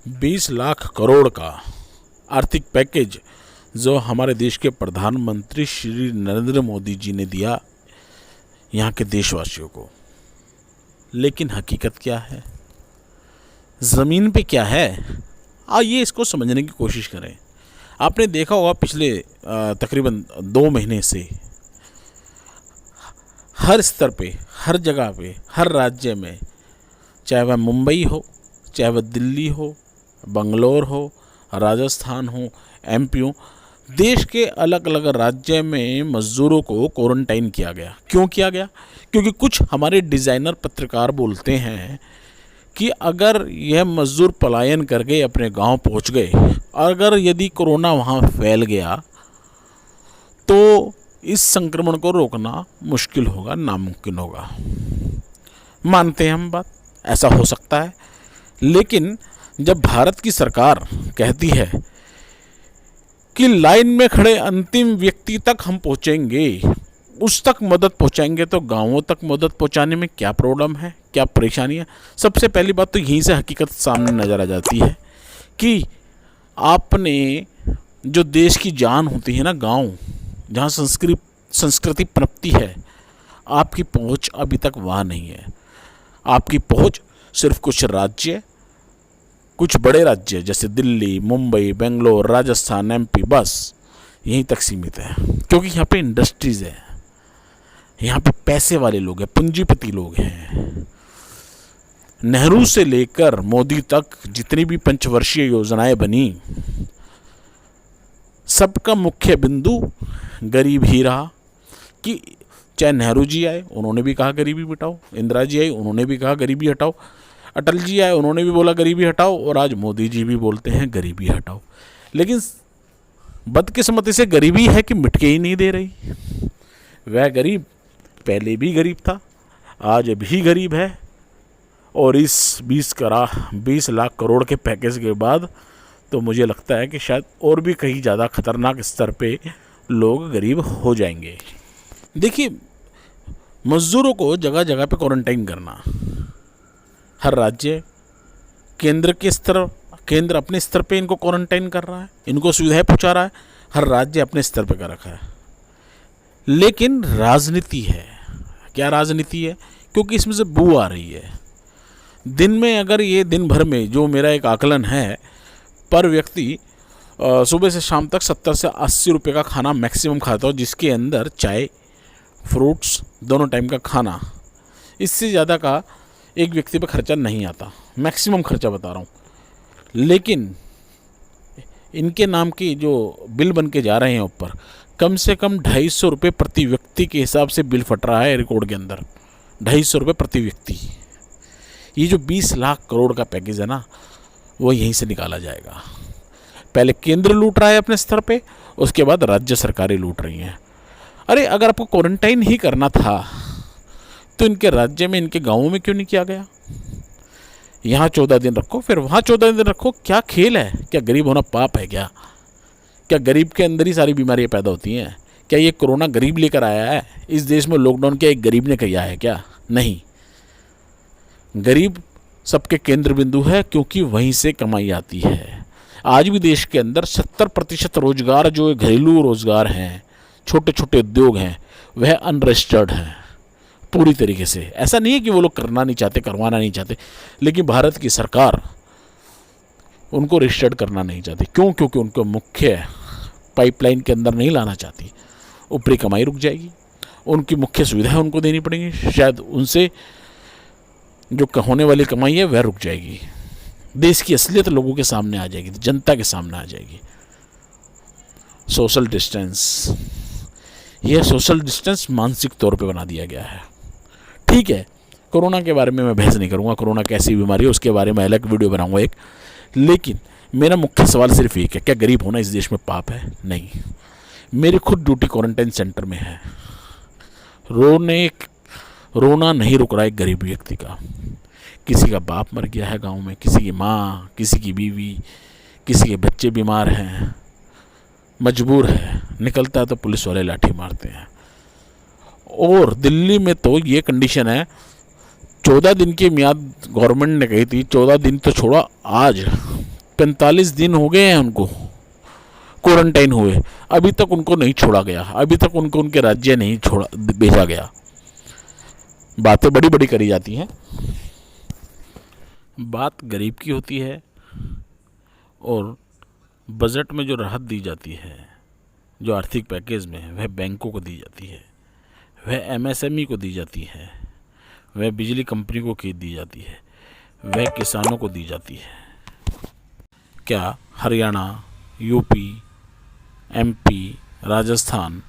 20 लाख करोड़ का आर्थिक पैकेज जो हमारे देश के प्रधानमंत्री श्री नरेंद्र मोदी जी ने दिया यहाँ के देशवासियों को। लेकिन हकीकत क्या है, ज़मीन पे क्या है, आइए इसको समझने की कोशिश करें। आपने देखा होगा पिछले तकरीबन 2 महीने से हर स्तर पे, हर जगह पे, हर राज्य में, चाहे वह मुंबई हो, चाहे वह दिल्ली हो, बंगलोर हो, राजस्थान हो, एमपी हो, देश के अलग अलग राज्य में मज़दूरों को क्वारंटाइन किया गया। क्यों किया गया? क्योंकि कुछ हमारे डिज़ाइनर पत्रकार बोलते हैं कि अगर यह मज़दूर पलायन करके अपने गांव पहुंच गए, अगर यदि कोरोना वहां फैल गया तो इस संक्रमण को रोकना मुश्किल होगा, नामुमकिन होगा। मानते हैं हम बात, ऐसा हो सकता है। लेकिन जब भारत की सरकार कहती है कि लाइन में खड़े अंतिम व्यक्ति तक हम पहुंचेंगे, उस तक मदद पहुंचाएंगे, तो गांवों तक मदद पहुंचाने में क्या प्रॉब्लम है, क्या परेशानी है? सबसे पहली बात तो यहीं से हकीकत सामने नज़र आ जाती है कि आपने जो देश की जान होती है ना, गांव जहाँ संस्कृति पनपती है, आपकी पहुंच अभी तक वहाँ नहीं है। आपकी पहुंच सिर्फ कुछ राज्य, कुछ बड़े राज्य जैसे दिल्ली, मुंबई, बेंगलोर, राजस्थान, एमपी, बस यहीं तक सीमित है। क्योंकि यहाँ पे इंडस्ट्रीज़ है, यहाँ पे पैसे वाले लोग हैं, पूंजीपति लोग हैं। नेहरू से लेकर मोदी तक जितनी भी पंचवर्षीय योजनाएं बनी, सबका मुख्य बिंदु गरीब ही रहा। कि चाहे नेहरू जी आए, उन्होंने भी कहा गरीबी मिटाओ, इंदिरा जी आई, उन्होंने भी कहा गरीबी हटाओ, अटल जी आए, उन्होंने भी बोला गरीबी हटाओ, और आज मोदी जी भी बोलते हैं गरीबी हटाओ। लेकिन बदकिस्मती से गरीबी है कि मिट के ही नहीं दे रही। वह गरीब पहले भी गरीब था, आज भी गरीब है, और इस 20 लाख करोड़ के पैकेज के बाद तो मुझे लगता है कि शायद और भी कहीं ज़्यादा खतरनाक स्तर पे लोग गरीब हो जाएंगे। देखिए, मज़दूरों को जगह जगह पे क्वारंटाइन करना, हर राज्य केंद्र अपने स्तर पे इनको क्वारंटाइन कर रहा है, इनको सुविधाएं पहुंचा रहा है, हर राज्य अपने स्तर पे कर रखा है। लेकिन राजनीति है। क्या राजनीति है? क्योंकि इसमें से बू आ रही है। दिन में अगर ये दिन भर में, जो मेरा एक आकलन है, पर व्यक्ति सुबह से शाम तक 70 से 80 रुपये का खाना मैक्सिमम खाता हो, जिसके अंदर चाय, फ्रूट्स, दोनों टाइम का खाना, इससे ज़्यादा का एक व्यक्ति पे खर्चा नहीं आता। मैक्सिमम खर्चा बता रहा हूँ। लेकिन इनके नाम की जो बिल बन के जा रहे हैं ऊपर, कम से कम 250 रुपये प्रति व्यक्ति के हिसाब से बिल फट रहा है रिकॉर्ड के अंदर। 250 रुपये प्रति व्यक्ति। ये जो 20 लाख करोड़ का पैकेज है ना, वो यहीं से निकाला जाएगा। पहले केंद्र लूट रहा है अपने स्तर पे, उसके बाद राज्य सरकारें लूट रही हैं। अरे अगर आपको क्वारंटाइन ही करना था तो इनके राज्य में, इनके गांवों में क्यों नहीं किया गया? यहाँ 14 दिन रखो, फिर वहाँ 14 दिन रखो। क्या खेल है? क्या गरीब होना पाप है क्या? क्या गरीब के अंदर ही सारी बीमारियाँ पैदा होती हैं? क्या ये कोरोना गरीब लेकर आया है? इस देश में लॉकडाउन क्या एक गरीब ने किया है क्या? नहीं। गरीब सबके केंद्र बिंदु है, क्योंकि वहीं से कमाई आती है। आज भी देश के अंदर 70% रोजगार, जो घरेलू रोजगार हैं, छोटे छोटे उद्योग हैं, वह अनरजिस्टर्ड हैं पूरी तरीके से। ऐसा नहीं है कि वो लोग करना नहीं चाहते, करवाना नहीं चाहते, लेकिन भारत की सरकार उनको रजिस्टर्ड करना नहीं चाहती। क्यों? क्योंकि उनको मुख्य पाइपलाइन के अंदर नहीं लाना चाहती। ऊपरी कमाई रुक जाएगी, उनकी मुख्य सुविधाएं उनको देनी पड़ेंगी, शायद उनसे जो होने वाली कमाई है वह रुक जाएगी। देश की असलियत लोगों के सामने आ जाएगी, जनता के सामने आ जाएगी। सोशल डिस्टेंस, यह सोशल डिस्टेंस मानसिक तौर पे बना दिया गया है। ठीक है, कोरोना के बारे में मैं बहस नहीं करूँगा, कोरोना कैसी बीमारी है उसके बारे में अलग वीडियो बनाऊँगा एक। लेकिन मेरा मुख्य सवाल सिर्फ एक है, क्या गरीब होना इस देश में पाप है? नहीं। मेरी खुद ड्यूटी क्वारंटाइन सेंटर में है। रोना नहीं रुक रहा है गरीब व्यक्ति का। किसी का बाप मर गया है गांव में, किसी की माँ, किसी की बीवी, किसी के बच्चे बीमार हैं, मजबूर है, निकलता है तो पुलिस वाले लाठी मारते हैं। और दिल्ली में तो ये कंडीशन है, 14 दिन की मियाद गवर्नमेंट ने कही थी, 14 दिन तो छोड़ो, आज 45 दिन हो गए हैं उनको क्वारंटाइन हुए, अभी तक उनको नहीं छोड़ा गया, अभी तक उनको उनके राज्य नहीं छोड़ा भेजा गया। बातें बड़ी बड़ी करी जाती हैं, बात गरीब की होती है। और बजट में जो राहत दी जाती है, जो आर्थिक पैकेज में, वह बैंकों को दी जाती है, वह एमएसएमई को दी जाती है, वह बिजली कंपनी को दी जाती है, वह किसानों को दी जाती है। क्या हरियाणा, यूपी, एमपी, राजस्थान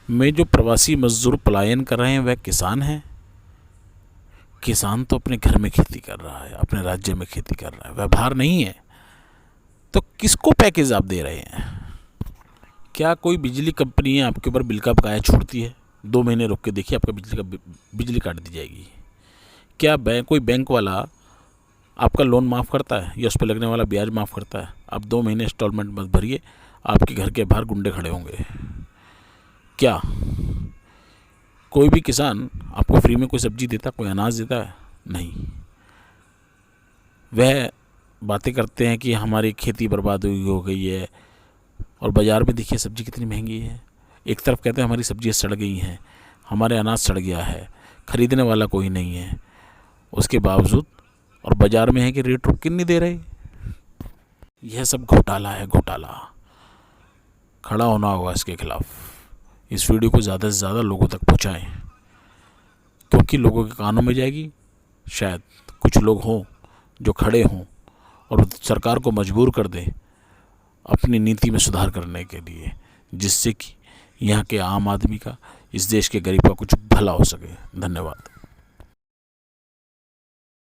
में जो प्रवासी मजदूर पलायन कर रहे हैं वह किसान हैं? किसान तो अपने घर में खेती कर रहा है, अपने राज्य में खेती कर रहा है, वह बाहर नहीं है। तो किसको पैकेज आप दे रहे हैं? क्या कोई बिजली कंपनी है आपके ऊपर बिल का बकाया छोड़ती है? 2 महीने रुक के देखिए, आपका बिजली काट दी जाएगी। क्या कोई बैंक वाला आपका लोन माफ़ करता है या उस पर लगने वाला ब्याज माफ़ करता है? आप 2 महीने इंस्टॉलमेंट मत भरिए, आपके घर के बाहर गुंडे खड़े होंगे। क्या कोई भी किसान आपको फ्री में कोई सब्जी देता, कोई अनाज देता है? नहीं। वह बातें करते हैं कि हमारी खेती बर्बाद हो गई है, और बाज़ार में देखिए सब्जी कितनी महंगी है। एक तरफ कहते हैं हमारी सब्जियां सड़ गई हैं, हमारे अनाज सड़ गया है, ख़रीदने वाला कोई नहीं है, उसके बावजूद और बाज़ार में है कि रेट रुक नहीं दे रहे। यह सब घोटाला है, घोटाला। खड़ा होना होगा इसके खिलाफ। इस वीडियो को ज़्यादा से ज़्यादा लोगों तक पहुँचाएँ, क्योंकि लोगों के कानों में जाएगी। शायद कुछ लोग हों जो खड़े हों और सरकार को मजबूर कर दें अपनी नीति में सुधार करने के लिए, जिससे कि यहाँ के आम आदमी का, इस देश के गरीब का कुछ भला हो सके। धन्यवाद।